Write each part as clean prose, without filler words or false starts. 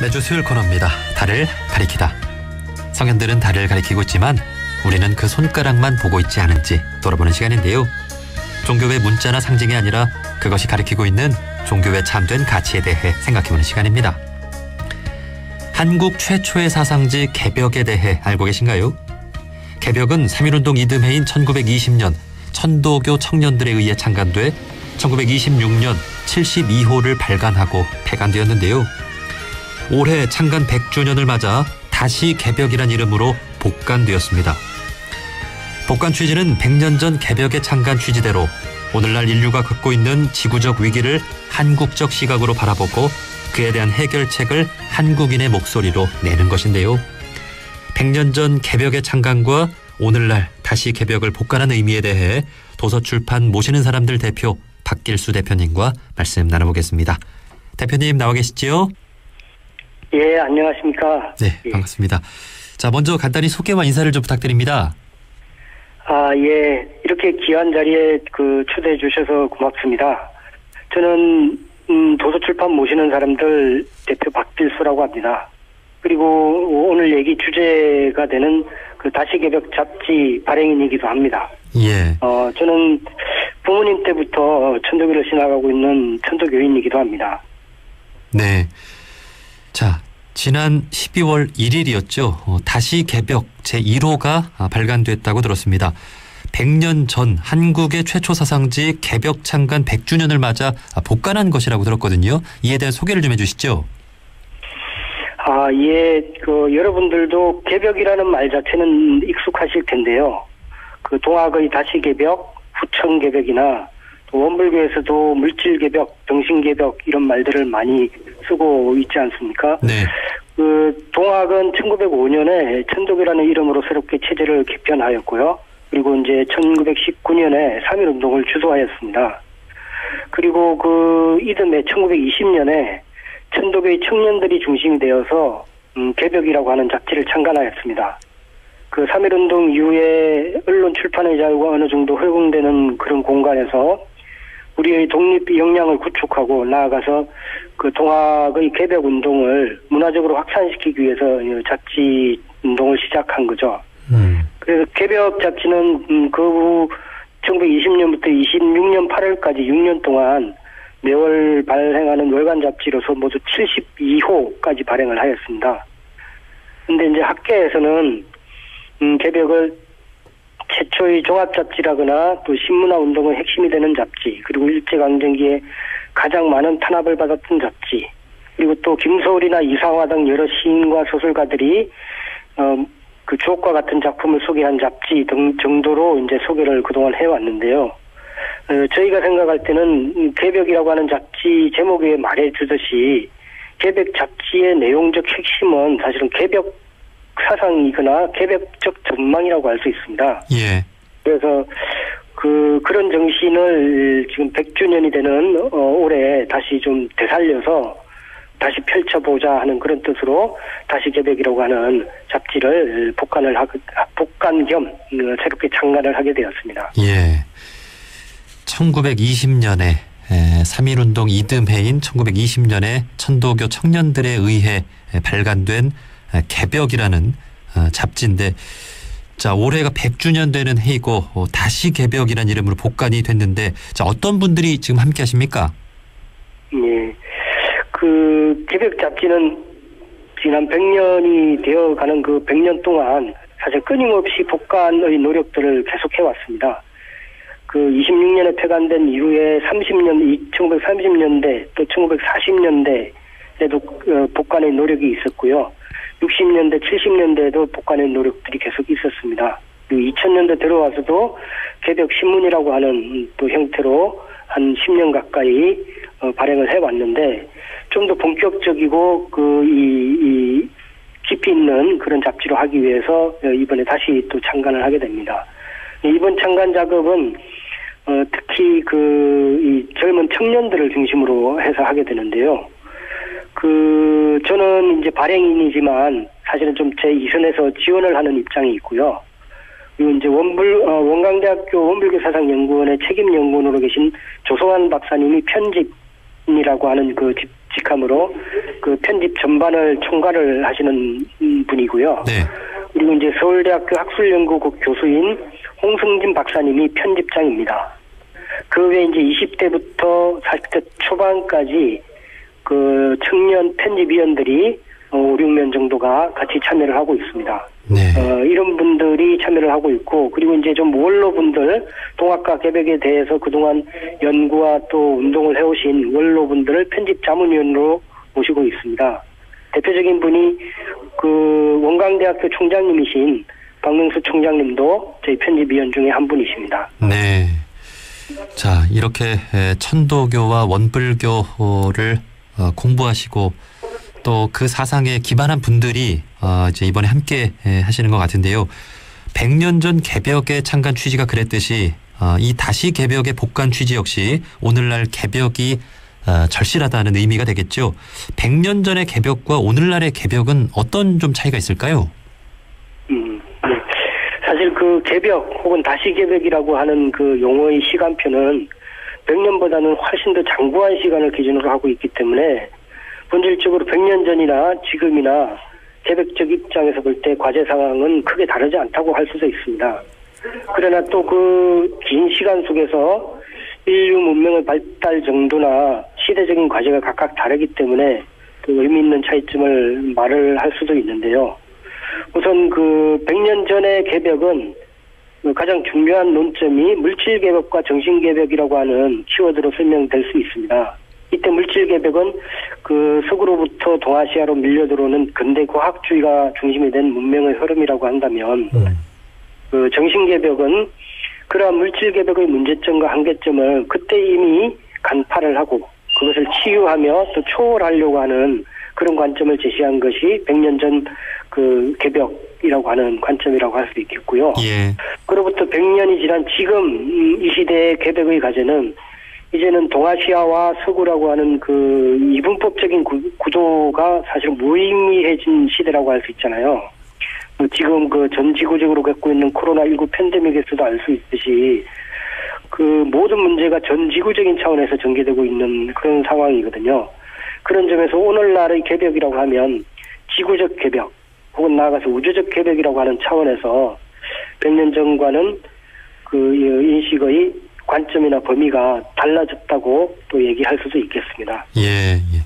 매주 수요일 코너입니다. 달을 가리키다. 성현들은 달을 가리키고 있지만 우리는 그 손가락만 보고 있지 않은지 돌아보는 시간인데요. 종교의 문자나 상징이 아니라 그것이 가리키고 있는 종교의 참된 가치에 대해 생각해보는 시간입니다. 한국 최초의 사상지 개벽에 대해 알고 계신가요? 개벽은 3.1운동 이듬해인 1920년 천도교 청년들에 의해 창간돼 1926년 72호를 발간하고 폐간되었는데요. 올해 창간 100주년을 맞아 다시 개벽이란 이름으로 복간되었습니다. 복간 취지는 100년 전 개벽의 창간 취지대로 오늘날 인류가 겪고 있는 지구적 위기를 한국적 시각으로 바라보고 그에 대한 해결책을 한국인의 목소리로 내는 것인데요. 100년 전 개벽의 창간과 오늘날 다시 개벽을 복간한 의미에 대해 도서출판 모시는 사람들 대표 박길수 대표님과 말씀 나눠보겠습니다. 대표님 나와 계시죠? 예, 안녕하십니까. 네, 반갑습니다. 자, 먼저 간단히 소개와 인사를 좀 부탁드립니다. 예. 이렇게 귀한 자리에 초대해 주셔서 고맙습니다. 저는 도서출판 모시는 사람들 대표 박길수라고 합니다. 그리고 오늘 얘기 주제가 되는 다시 개벽 잡지 발행인이기도 합니다. 예. 저는 부모님 때부터 천도교를 신앙하고 있는 천도교인이기도 합니다. 네. 자, 지난 12월 1일이었죠. 다시 개벽 제1호가 발간됐다고 들었습니다. 100년 전 한국의 최초 사상지 개벽 창간 100주년을 맞아 복간한 것이라고 들었거든요. 이에 대한 소개를 좀 해주시죠. 예. 여러분들도 개벽이라는 말 자체는 익숙하실 텐데요. 동학의 다시 개벽, 후천 개벽이나 또 원불교에서도 물질 개벽, 정신 개벽 이런 말들을 많이 쓰고 있지 않습니까? 네. 동학은 1905년에 천도교라는 이름으로 새롭게 체제를 개편하였고요. 그리고 이제 1919년에 3.1운동을 주도하였습니다. 그리고 이듬해 1920년에 천도교의 청년들이 중심이 되어서 개벽이라고 하는 잡지를 창간하였습니다. 3.1운동 이후에 언론 출판의 자유가 어느 정도 허용되는 그런 공간에서 우리의 독립 역량을 구축하고 나아가서 동학의 개벽 운동을 문화적으로 확산시키기 위해서 잡지 운동을 시작한 거죠. 그래서 개벽 잡지는 그 후 1920년부터 26년 8월까지 6년 동안 매월 발행하는 월간 잡지로서 모두 72호까지 발행을 하였습니다. 근데 이제 학계에서는 개벽을 최초의 종합잡지라거나 또 신문화 운동의 핵심이 되는 잡지, 그리고 일제강점기에 가장 많은 탄압을 받았던 잡지, 그리고 또 김소월이나 이상화 등 여러 시인과 소설가들이 주옥과 같은 작품을 소개한 잡지 등 정도로 이제 소개를 그동안 해왔는데요. 저희가 생각할 때는 개벽이라고 하는 잡지 제목에 말해주듯이 개벽 잡지의 내용적 핵심은 사실은 개벽 사상이거나 개벽적 전망이라고 할 수 있습니다. 예. 그래서 그런 정신을 지금 100주년이 되는 올해 다시 좀 되살려서 다시 펼쳐보자 하는 그런 뜻으로 다시 개벽이라고 하는 잡지를 복간 겸 새롭게 창간을 하게 되었습니다. 예. 1920년에 3.1운동 이듬해인 1920년에 천도교 청년들에 의해 발간된 개벽이라는 잡지인데, 자, 올해가 100주년 되는 해이고 다시 개벽이라는 이름으로 복간이 됐는데, 자, 어떤 분들이 지금 함께 하십니까? 예. 개벽 잡지는 지난 100년이 되어가는 100년 동안 사실 끊임없이 복간의 노력들을 계속해 왔습니다. 26년에 폐간된 이후에 1930년대 또 1940년대에도 복간의 노력이 있었고요. 60년대, 70년대에도 복간의 노력들이 계속 있었습니다. 그리고 2000년대 들어와서도 개벽 신문이라고 하는 또 형태로 한 10년 가까이 발행을 해왔는데, 좀 더 본격적이고 이 깊이 있는 그런 잡지로 하기 위해서 이번에 다시 또 창간을 하게 됩니다. 이번 창간 작업은 특히 이 젊은 청년들을 중심으로 해서 하게 되는데요. 저는 이제 발행인이지만 사실은 좀 제 이선에서 지원을 하는 입장이 있고요. 그리고 이제 원광대학교 원불교사상연구원의 책임연구원으로 계신 조성환 박사님이 편집이라고 하는 직함으로 그 편집 전반을 총괄을 하시는 분이고요. 네. 그리고 이제 서울대학교 학술연구국 교수인 홍승진 박사님이 편집장입니다. 그 외에 이제 20대부터 40대 초반까지 그 청년 편집위원들이 5, 6명 정도가 같이 참여를 하고 있습니다. 네. 이런 분들이 참여를 하고 있고, 그리고 이제 좀 원로분들, 동학과 개벽에 대해서 그동안 연구와 또 운동을 해오신 원로분들을 편집 자문위원으로 모시고 있습니다. 대표적인 분이 그 원광대학교 총장님이신 박명수 총장님도 저희 편집위원 중에 한 분이십니다. 네. 자, 이렇게 천도교와 원불교를 공부하시고 또 그 사상에 기반한 분들이 이제 이번에 함께 하시는 것 같은데요. 100년 전 개벽의 창간 취지가 그랬듯이 이 다시 개벽의 복간 취지 역시 오늘날 개벽이 절실하다는 의미가 되겠죠. 100년 전의 개벽과 오늘날의 개벽은 어떤 좀 차이가 있을까요? 네. 사실 그 개벽 혹은 다시 개벽이라고 하는 그 용어의 시간표는 100년보다는 훨씬 더 장구한 시간을 기준으로 하고 있기 때문에 본질적으로 100년 전이나 지금이나 개벽적 입장에서 볼 때 과제 상황은 크게 다르지 않다고 할 수도 있습니다. 그러나 또 그 긴 시간 속에서 인류 문명의 발달 정도나 시대적인 과제가 각각 다르기 때문에 그 의미 있는 차이점을 말을 할 수도 있는데요. 우선 그 100년 전의 개벽은 가장 중요한 논점이 물질 개벽과 정신 개벽이라고 하는 키워드로 설명될 수 있습니다. 이때 물질 개벽은 그 서구로부터 동아시아로 밀려 들어오는 근대 과학주의가 중심이 된 문명의 흐름이라고 한다면, 그 정신 개벽은 그러한 물질 개벽의 문제점과 한계점을 그때 이미 간파를 하고 그것을 치유하며 또 초월하려고 하는 그런 관점을 제시한 것이 100년 전 그 개벽이라고 하는 관점이라고 할 수 있겠고요. 예. 그로부터 100년이 지난 지금 이 시대의 개벽의 과제는 이제는 동아시아와 서구라고 하는 그 이분법적인 구도가 사실 무의미해진 시대라고 할 수 있잖아요. 지금 그 전 지구적으로 겪고 있는 코로나19 팬데믹에서도 알 수 있듯이 그 모든 문제가 전 지구적인 차원에서 전개되고 있는 그런 상황이거든요. 그런 점에서 오늘날의 개벽이라고 하면 지구적 개벽 혹은 나아가서 우주적 개벽이라고 하는 차원에서 100년 전과는 그 인식의 관점이나 범위가 달라졌다고 또 얘기할 수도 있겠습니다. 예, 예.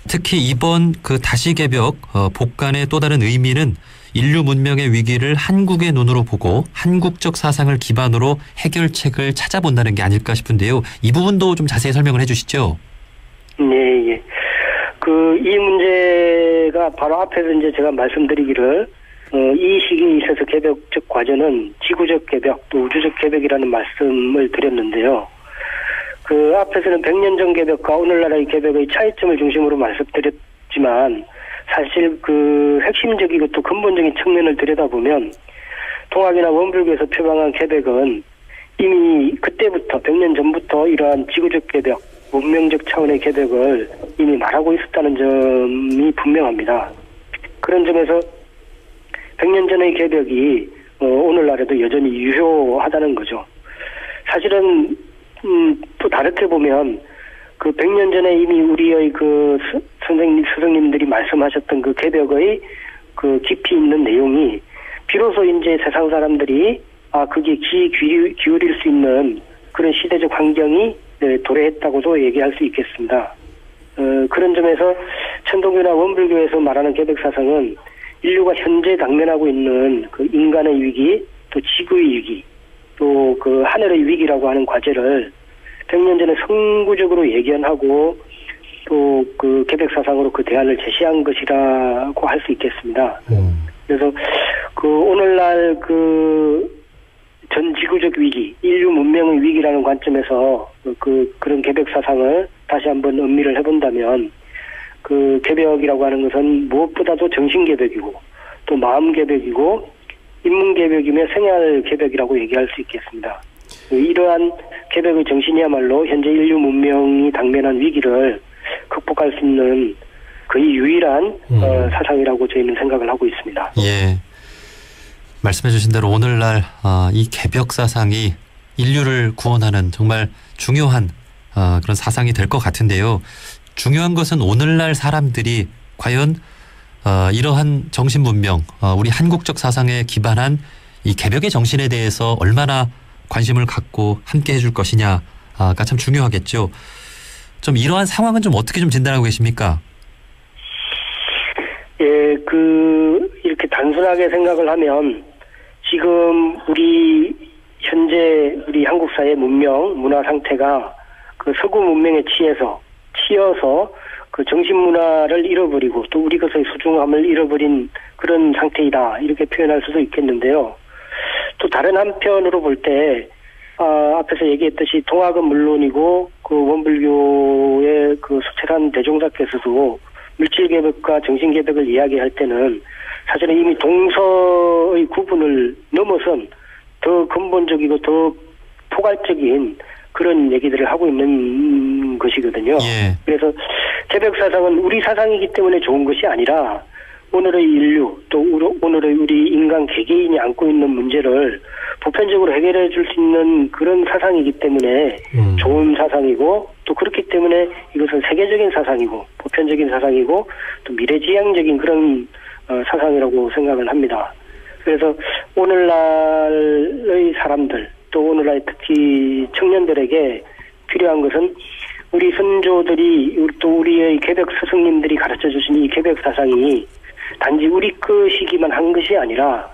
특히 이번 그 다시 개벽 복간의 또 다른 의미는 인류 문명의 위기를 한국의 눈으로 보고 한국적 사상을 기반으로 해결책을 찾아본다는 게 아닐까 싶은데요. 이 부분도 좀 자세히 설명을 해주시죠. 네, 예. 이 문제가 바로 앞에서 이제 제가 말씀드리기를 이 시기에 있어서 개벽적 과제는 지구적 개벽 또 우주적 개벽이라는 말씀을 드렸는데요. 그 앞에서는 100년 전 개벽과 오늘날의 개벽의 차이점을 중심으로 말씀드렸지만 사실 그 핵심적이고 또 근본적인 측면을 들여다보면 동학이나 원불교에서 표방한 개벽은 이미 그때부터 100년 전부터 이러한 지구적 개벽, 문명적 차원의 개벽을 이미 말하고 있었다는 점이 분명합니다. 그런 점에서 100년 전의 개벽이 오늘날에도 여전히 유효하다는 거죠. 사실은 또 다르게 보면 그 100년 전에 이미 우리의 그 스승님들이 말씀하셨던 그 개벽의 그 깊이 있는 내용이 비로소 이제 세상 사람들이 그게 기울일 수 있는 그런 시대적 환경이 도래했다고도 얘기할 수 있겠습니다. 그런 점에서 천도교나 원불교에서 말하는 개벽 사상은 인류가 현재 당면하고 있는 그 인간의 위기, 또 지구의 위기, 또 그 하늘의 위기라고 하는 과제를 100년 전에 선구적으로 예견하고 또 그 개벽 사상으로 그 대안을 제시한 것이라고 할 수 있겠습니다. 그래서 그 오늘날 그 전 지구적 위기, 인류 문명의 위기라는 관점에서 그런 개벽 사상을 다시 한번 음미를 해본다면 그 개벽이라고 하는 것은 무엇보다도 정신 개벽이고 또 마음 개벽이고 인문 개벽이며 생활 개벽이라고 얘기할 수 있겠습니다. 이러한 개벽의 정신이야말로 현재 인류 문명이 당면한 위기를 극복할 수 있는 거의 유일한 사상이라고 저희는 생각을 하고 있습니다. 예. 말씀해 주신 대로 오늘날 이 개벽 사상이 인류를 구원하는 정말 중요한 그런 사상이 될 것 같은데요. 중요한 것은 오늘날 사람들이 과연 이러한 정신 문명, 우리 한국적 사상에 기반한 이 개벽의 정신에 대해서 얼마나 관심을 갖고 함께 해줄 것이냐가 참 중요하겠죠. 좀 이러한 상황은 좀 어떻게 좀 진단하고 계십니까? 예, 이렇게 단순하게 생각을 하면 지금 현재 우리 한국 사회 문명, 문화 상태가 그 서구 문명에 치여서 그 정신 문화를 잃어버리고 또 우리 것의 소중함을 잃어버린 그런 상태이다. 이렇게 표현할 수도 있겠는데요. 또 다른 한편으로 볼 때, 앞에서 얘기했듯이 동학은 물론이고 그 원불교의 그 수철한 대종사께서도 물질 개벽과 정신 개벽을 이야기할 때는 사실은 이미 동서의 구분을 넘어선 더 근본적이고 더 포괄적인 그런 얘기들을 하고 있는 것이거든요. 예. 그래서 개벽 사상은 우리 사상이기 때문에 좋은 것이 아니라 오늘의 인류 또 오늘의 우리 인간 개개인이 안고 있는 문제를 보편적으로 해결해 줄 수 있는 그런 사상이기 때문에 좋은 사상이고 또 그렇기 때문에 이것은 세계적인 사상이고 보편적인 사상이고 또 미래지향적인 그런 사상이라고 생각을 합니다. 그래서 오늘날의 사람들 또 오늘날 특히 청년들에게 필요한 것은 우리 선조들이 또 우리의 개벽 스승님들이 가르쳐 주신 이 개벽 사상이 단지 우리 것이기만 한 것이 아니라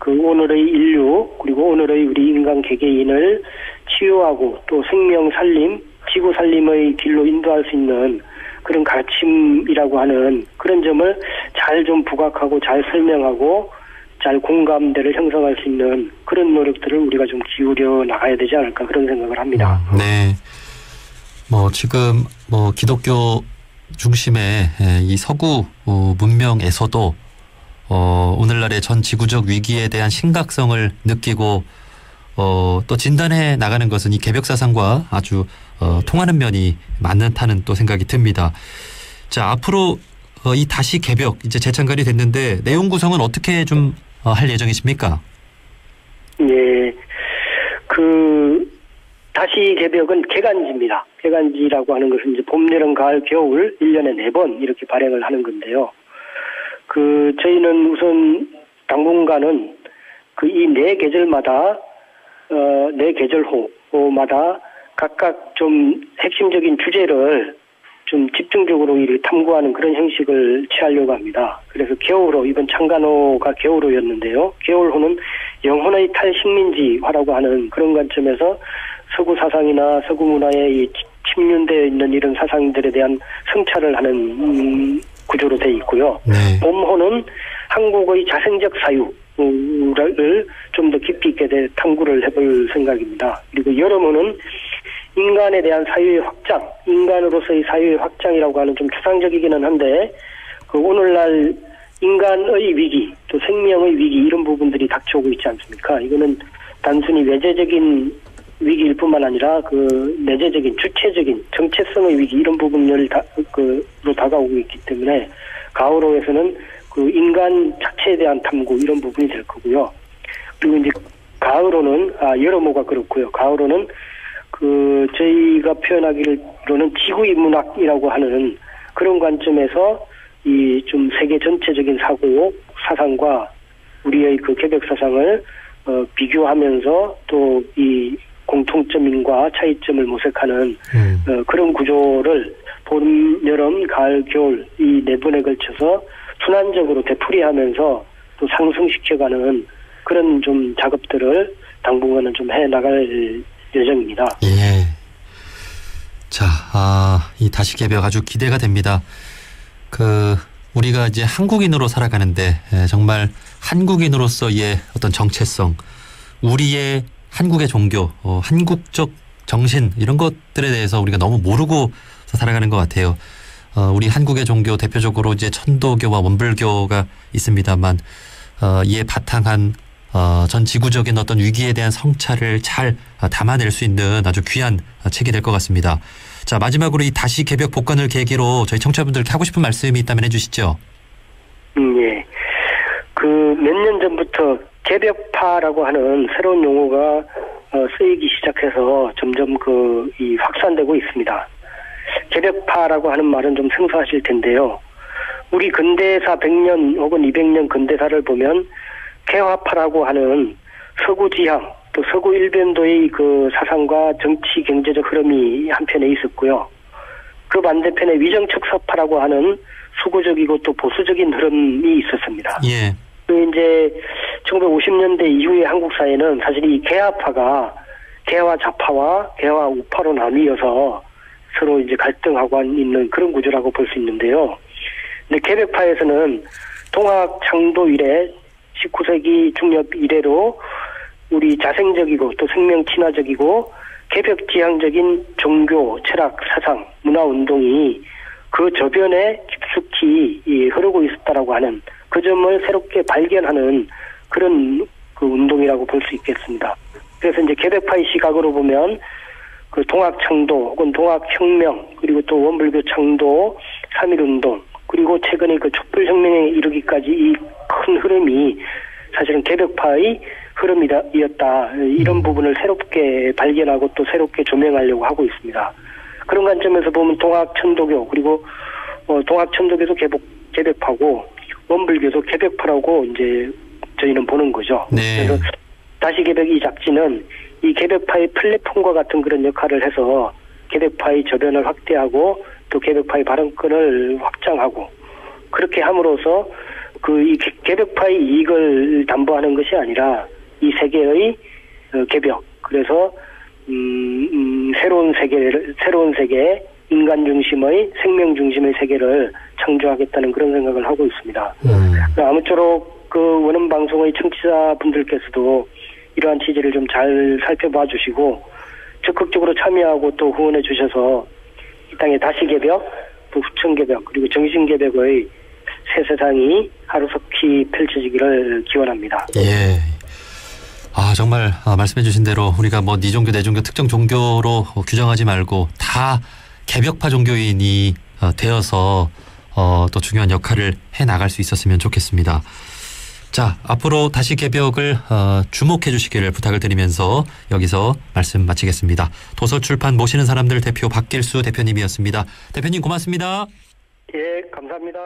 그 오늘의 인류 그리고 오늘의 우리 인간 개개인을 치유하고 또 생명 살림, 지구 살림의 길로 인도할 수 있는 그런 가르침이라고 하는 그런 점을 잘 좀 부각하고 잘 설명하고 잘 공감대를 형성할 수 있는 그런 노력들을 우리가 좀 기울여 나가야 되지 않을까 그런 생각을 합니다. 네. 지금 기독교 중심의 이 서구 문명에서도 오늘날의 전 지구적 위기에 대한 심각성을 느끼고 또 진단해 나가는 것은 이 개벽 사상과 아주 통하는 면이 많다는 또 생각이 듭니다. 자, 앞으로 이 다시 개벽 이제 재창간이 됐는데 내용 구성은 어떻게 좀 할 예정이십니까? 예, 다시 개벽은 개간지입니다. 개간지라고 하는 것은 이제 봄, 여름, 가을, 겨울 1년에 4번 이렇게 발행을 하는 건데요. 저희는 우선 당분간은 이 4계절마다, 4계절호마다 각각 좀 핵심적인 주제를 좀 집중적으로 이렇게 탐구하는 그런 형식을 취하려고 합니다. 그래서 겨울호, 이번 창간호가 겨울호였는데요. 겨울호는 영혼의 탈식민지화라고 하는 그런 관점에서 서구 사상이나 서구 문화에 이 침륜되어 있는 이런 사상들에 대한 성찰을 하는 구조로 되어 있고요. 네. 봄호는 한국의 자생적 사유를 좀 더 깊이 있게 탐구를 해볼 생각입니다. 그리고 여름호는 인간에 대한 사유의 확장, 인간으로서의 사유의 확장이라고 하는 좀 추상적이기는 한데 오늘날 인간의 위기, 또 생명의 위기 이런 부분들이 닥쳐오고 있지 않습니까? 이거는 단순히 외재적인 위기일 뿐만 아니라 내재적인 주체적인 정체성의 위기 이런 부분을 다가오고 있기 때문에 가을호에서는 인간 자체에 대한 탐구 이런 부분이 될 거고요. 그리고 이제 가을호는 여름호가 그렇고요. 가을호는 저희가 표현하기로는 지구인문학이라고 하는 그런 관점에서 이 좀 세계 전체적인 사상과 우리의 개벽 사상을 비교하면서 또 이 공통점과 차이점을 모색하는 그런 구조를 봄, 여름, 가을, 겨울 이 4번에 걸쳐서 순환적으로 되풀이하면서 또 상승시켜가는 그런 좀 작업들을 당분간은 좀 해나갈 예정입니다. 예. 자, 이 다시 개벽 아주 기대가 됩니다. 우리가 이제 한국인으로 살아가는데 정말 한국인으로서의 어떤 정체성, 우리의 한국의 종교, 한국적 정신 이런 것들에 대해서 우리가 너무 모르고 살아가는 것 같아요. 우리 한국의 종교 대표적으로 이제 천도교와 원불교가 있습니다만 이에 바탕한 전 지구적인 어떤 위기에 대한 성찰을 잘 담아낼 수 있는 아주 귀한 책이 될 것 같습니다. 자, 마지막으로 이 다시 개벽 복권을 계기로 저희 청취자분들께 하고 싶은 말씀이 있다면 해주시죠. 예. 몇 년 전부터 개벽파라고 하는 새로운 용어가 쓰이기 시작해서 점점 확산되고 있습니다. 개벽파라고 하는 말은 좀 생소하실 텐데요. 우리 근대사 100년 혹은 200년 근대사를 보면 개화파라고 하는 서구 지향 또 서구 일변도의 그 사상과 정치 경제적 흐름이 한편에 있었고요. 그 반대편에 위정척사파라고 하는 수구적이고 또 보수적인 흐름이 있었습니다. 예. 그 이제 1950년대 이후의 한국 사회는 사실 이 개화파가 개화 좌파와 개화 우파로 나뉘어서 서로 이제 갈등하고 있는 그런 구조라고 볼 수 있는데요. 근데 개벽파에서는 동학 창도 이래 19세기 중엽 이래로 우리 자생적이고 또 생명 친화적이고 개벽 지향적인 종교, 철학, 사상, 문화 운동이 그 저변에 깊숙이 흐르고 있었다라고 하는 그 점을 새롭게 발견하는 그런 그 운동이라고 볼 수 있겠습니다. 그래서 이제 개벽파의 시각으로 보면 그 동학창도 혹은 동학혁명 그리고 또 원불교 창도 3.1운동 그리고 최근에 그 촛불혁명에 이르기까지 이 큰 흐름이 사실은 개벽파의 흐름이었다. 이런 부분을 새롭게 발견하고 또 새롭게 조명하려고 하고 있습니다. 그런 관점에서 보면 동학천도교 그리고 동학천도교도 개벽파고 원불교도 개벽파라고 이제 저희는 보는 거죠. 네. 그래서 다시 개벽 이 잡지는 이 개벽파의 플랫폼과 같은 그런 역할을 해서 개벽파의 저변을 확대하고 또 개벽파의 발언권을 확장하고 그렇게 함으로써 그 이 개벽파의 이익을 담보하는 것이 아니라 이 세계의 개벽 그래서 새로운 세계 인간 중심의 생명 중심의 세계를 창조하겠다는 그런 생각을 하고 있습니다. 아무쪼록 그 원음 방송의 청취자분들께서도 이러한 취지를 좀 잘 살펴봐 주시고 적극적으로 참여하고 또 후원해 주셔서 이 땅의 다시 개벽, 또 후천 개벽 그리고 정신 개벽의 새 세상이 하루속히 펼쳐지기를 기원합니다. 예. 아 정말 말씀해 주신 대로 우리가 뭐 네 종교 내 종교 특정 종교로 규정하지 말고 다 개벽파 종교인이 되어서 또 중요한 역할을 해 나갈 수 있었으면 좋겠습니다. 자 앞으로 다시 개벽을 주목해 주시기를 부탁을 드리면서 여기서 말씀 마치겠습니다. 도서출판 모시는 사람들 대표 박길수 대표님이었습니다. 대표님 고맙습니다. 예, 감사합니다.